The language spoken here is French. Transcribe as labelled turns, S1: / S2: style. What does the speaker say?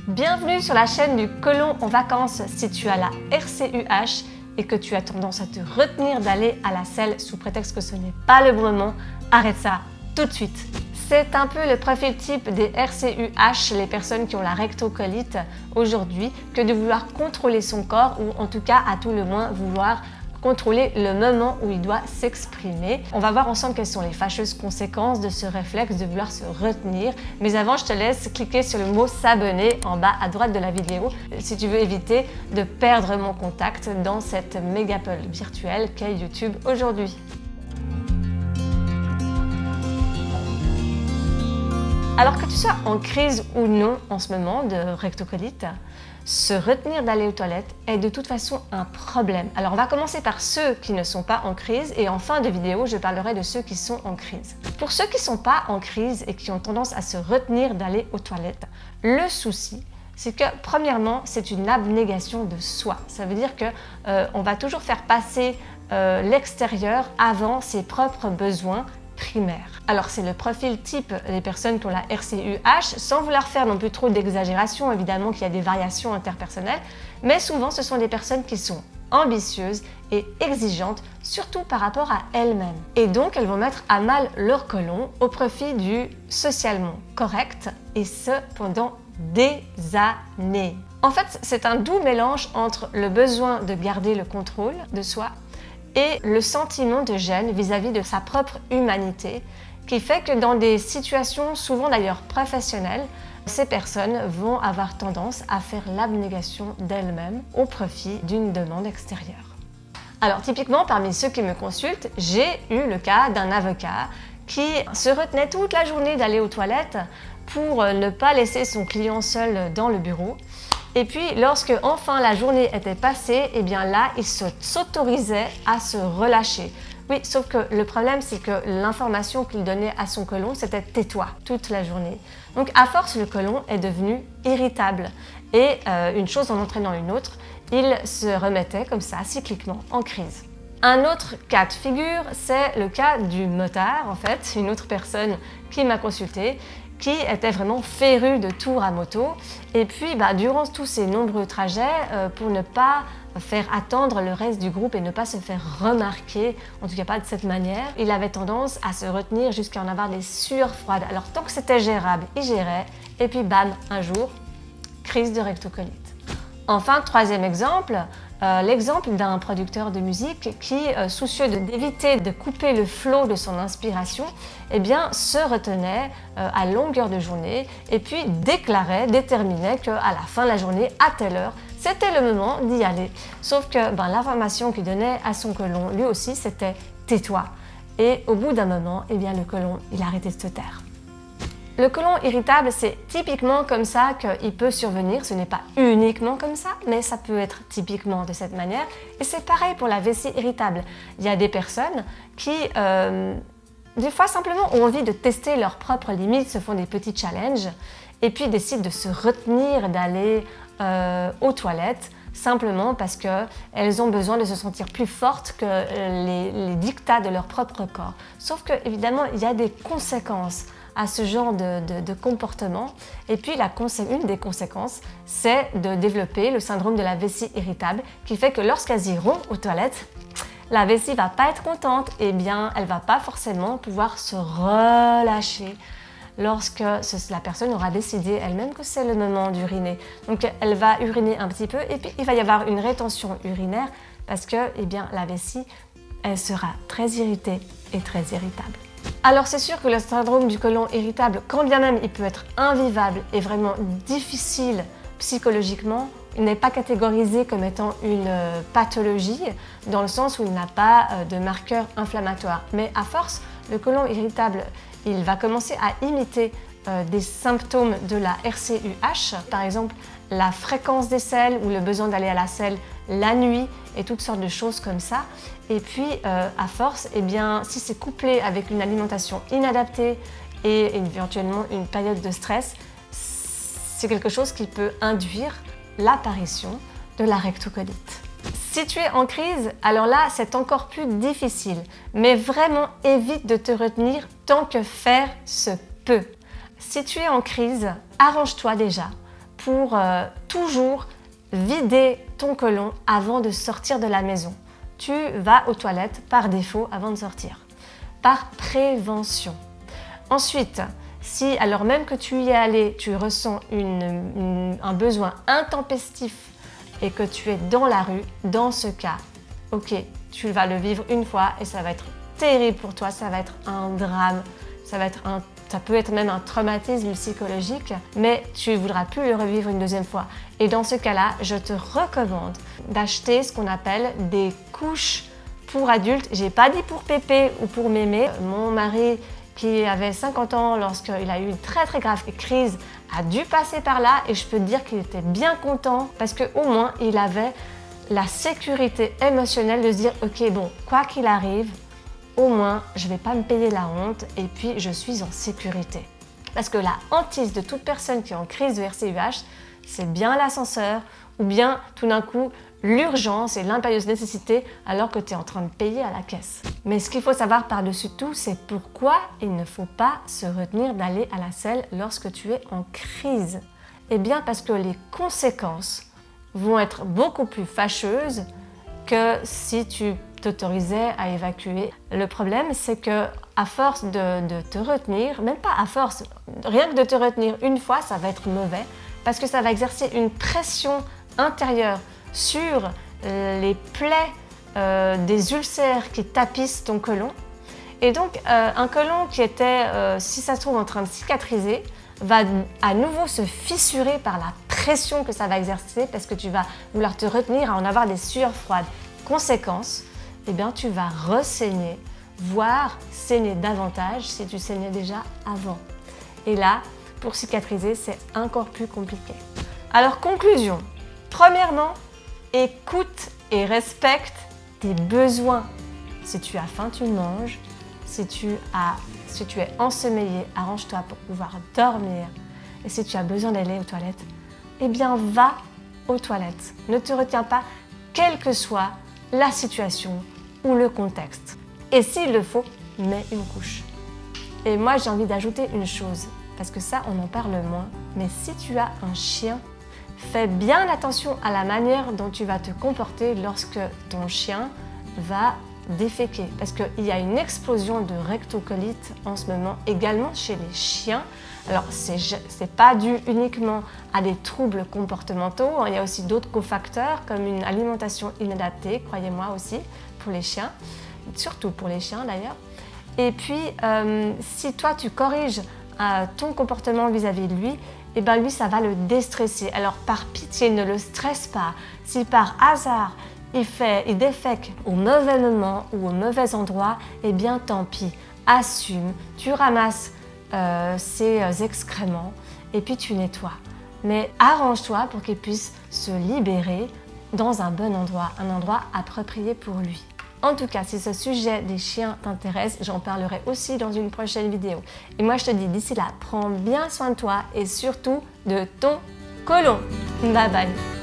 S1: Bienvenue sur la chaîne du côlon en vacances. Si tu as la RCUH et que tu as tendance à te retenir d'aller à la selle sous prétexte que ce n'est pas le bon moment, arrête ça tout de suite. C'est un peu le profil type des RCUH, les personnes qui ont la rectocolite aujourd'hui, que de vouloir contrôler son corps ou en tout cas à tout le moins vouloir contrôler le moment où il doit s'exprimer. On va voir ensemble quelles sont les fâcheuses conséquences de ce réflexe de vouloir se retenir. Mais avant, je te laisse cliquer sur le mot s'abonner en bas à droite de la vidéo si tu veux éviter de perdre mon contact dans cette mégapole virtuelle qu'est YouTube aujourd'hui. Alors que tu sois en crise ou non en ce moment de rectocolite, se retenir d'aller aux toilettes est de toute façon un problème. Alors on va commencer par ceux qui ne sont pas en crise et en fin de vidéo, je parlerai de ceux qui sont en crise. Pour ceux qui ne sont pas en crise et qui ont tendance à se retenir d'aller aux toilettes, le souci, c'est que premièrement, c'est une abnégation de soi. Ça veut dire que on va toujours faire passer l'extérieur avant ses propres besoins primaire. Alors c'est le profil type des personnes qui ont la RCUH, sans vouloir faire non plus trop d'exagération, évidemment qu'il y a des variations interpersonnelles, mais souvent ce sont des personnes qui sont ambitieuses et exigeantes, surtout par rapport à elles-mêmes. Et donc elles vont mettre à mal leur côlon au profit du socialement correct, et ce pendant des années. En fait, c'est un doux mélange entre le besoin de garder le contrôle de soi et le sentiment de gêne vis-à-vis de sa propre humanité qui fait que dans des situations souvent d'ailleurs professionnelles, ces personnes vont avoir tendance à faire l'abnégation d'elles-mêmes au profit d'une demande extérieure. Alors typiquement parmi ceux qui me consultent, j'ai eu le cas d'un avocat qui se retenait toute la journée d'aller aux toilettes pour ne pas laisser son client seul dans le bureau. Et puis, lorsque enfin la journée était passée, et bien là, il s'autorisait à se relâcher. Oui, sauf que le problème, c'est que l'information qu'il donnait à son côlon, c'était « tais-toi » toute la journée. Donc, à force, le côlon est devenu irritable. Et une chose en entraînant une autre, il se remettait comme ça, cycliquement, en crise. Un autre cas de figure, c'est le cas du motard, en fait, une autre personne qui m'a consultée, qui était vraiment féru de tours à moto. Et puis, durant tous ces nombreux trajets, pour ne pas faire attendre le reste du groupe et ne pas se faire remarquer, en tout cas pas de cette manière, il avait tendance à se retenir jusqu'à en avoir des sueurs froides. Alors tant que c'était gérable, il gérait. Et puis bam, un jour, crise de rectocolite. Enfin, troisième exemple, l'exemple d'un producteur de musique qui, soucieux d'éviter de couper le flot de son inspiration, eh bien, se retenait à longueur de journée et puis déterminait qu'à la fin de la journée, à telle heure, c'était le moment d'y aller. Sauf que l'information qu'il donnait à son côlon, lui aussi, c'était « tais-toi ». Et au bout d'un moment, eh bien, le côlon, il a arrêté de se taire. Le côlon irritable, c'est typiquement comme ça qu'il peut survenir. Ce n'est pas uniquement comme ça, mais ça peut être typiquement de cette manière. Et c'est pareil pour la vessie irritable. Il y a des personnes qui, des fois, simplement ont envie de tester leurs propres limites, se font des petits challenges, et puis décident de se retenir d'aller aux toilettes, simplement parce qu'elles ont besoin de se sentir plus fortes que les dictats de leur propre corps. Sauf que, évidemment, il y a des conséquences à ce genre de comportement. Et puis une des conséquences, c'est de développer le syndrome de la vessie irritable qui fait que lorsqu'elles iront aux toilettes, la vessie va pas être contente, et bien elle va pas forcément pouvoir se relâcher lorsque la personne aura décidé elle-même que c'est le moment d'uriner. Donc elle va uriner un petit peu et puis il va y avoir une rétention urinaire parce que la vessie, elle sera très irritée et très irritable. Alors c'est sûr que le syndrome du côlon irritable, quand bien même il peut être invivable et vraiment difficile psychologiquement, il n'est pas catégorisé comme étant une pathologie dans le sens où il n'a pas de marqueur inflammatoire. Mais à force, le côlon irritable, il va commencer à imiter des symptômes de la RCUH, par exemple la fréquence des selles ou le besoin d'aller à la selle la nuit et toutes sortes de choses comme ça. Et puis à force, si c'est couplé avec une alimentation inadaptée et éventuellement une période de stress, c'est quelque chose qui peut induire l'apparition de la rectocolite. Si tu es en crise, alors là, c'est encore plus difficile. Mais vraiment, évite de te retenir tant que faire se peut. Si tu es en crise, arrange-toi déjà pour toujours vider ton côlon avant de sortir de la maison. Tu vas aux toilettes par défaut avant de sortir, par prévention. Ensuite, si alors même que tu y es allé, tu ressens un besoin intempestif et que tu es dans la rue, dans ce cas, ok, tu vas le vivre une fois et ça va être terrible pour toi, ça va être un drame, ça peut être même un traumatisme psychologique, mais tu ne voudras plus le revivre une deuxième fois. Et dans ce cas-là, je te recommande d'acheter ce qu'on appelle des couches pour adultes. J'ai pas dit pour Pépé ou pour Mémé. Mon mari, qui avait 50 ans lorsqu'il a eu une très grave crise, a dû passer par là et je peux te dire qu'il était bien content parce qu'au moins il avait la sécurité émotionnelle de se dire ok bon, quoi qu'il arrive, au moins je ne vais pas me payer la honte et puis je suis en sécurité. Parce que la hantise de toute personne qui est en crise de RCUH, c'est bien l'ascenseur ou bien tout d'un coup l'urgence et l'impérieuse nécessité alors que tu es en train de payer à la caisse. Mais ce qu'il faut savoir par-dessus tout, c'est pourquoi il ne faut pas se retenir d'aller à la selle lorsque tu es en crise. Eh bien parce que les conséquences vont être beaucoup plus fâcheuses que si tu t'autorisais à évacuer. Le problème, c'est que à force de te retenir, même pas à force, rien que de te retenir une fois, ça va être mauvais parce que ça va exercer une pression intérieure sur les plaies des ulcères qui tapissent ton côlon. Et donc, un côlon qui était, si ça se trouve, en train de cicatriser, va à nouveau se fissurer par la pression que ça va exercer parce que tu vas vouloir te retenir à en avoir des sueurs froides. Conséquence, eh bien, tu vas ressaigner, voire saigner davantage si tu saignais déjà avant. Et là, pour cicatriser, c'est encore plus compliqué. Alors, conclusion. Premièrement, écoute et respecte tes besoins. Si tu as faim, tu manges. Si tu es ensommeillé, arrange-toi pour pouvoir dormir. Et si tu as besoin d'aller aux toilettes, eh bien va aux toilettes. Ne te retiens pas, quelle que soit la situation ou le contexte. Et s'il le faut, mets une couche. Et moi, j'ai envie d'ajouter une chose, parce que ça, on en parle moins. Mais si tu as un chien, fais bien attention à la manière dont tu vas te comporter lorsque ton chien va déféquer. Parce qu'il y a une explosion de rectocolite en ce moment, également chez les chiens. Alors, c'est pas dû uniquement à des troubles comportementaux, il y a aussi d'autres cofacteurs comme une alimentation inadaptée, croyez-moi aussi, pour les chiens, surtout pour les chiens d'ailleurs. Et puis, si toi tu corriges ton comportement vis-à-vis de lui, et ben lui ça va le déstresser. Alors par pitié, ne le stresse pas. Si par hasard il défèque au mauvais moment ou au mauvais endroit, eh bien tant pis, assume, tu ramasses ses excréments et puis tu nettoies. Mais arrange-toi pour qu'il puisse se libérer dans un bon endroit, un endroit approprié pour lui. En tout cas, si ce sujet des chiens t'intéresse, j'en parlerai aussi dans une prochaine vidéo. Et moi, je te dis d'ici là, prends bien soin de toi et surtout de ton côlon. Bye bye!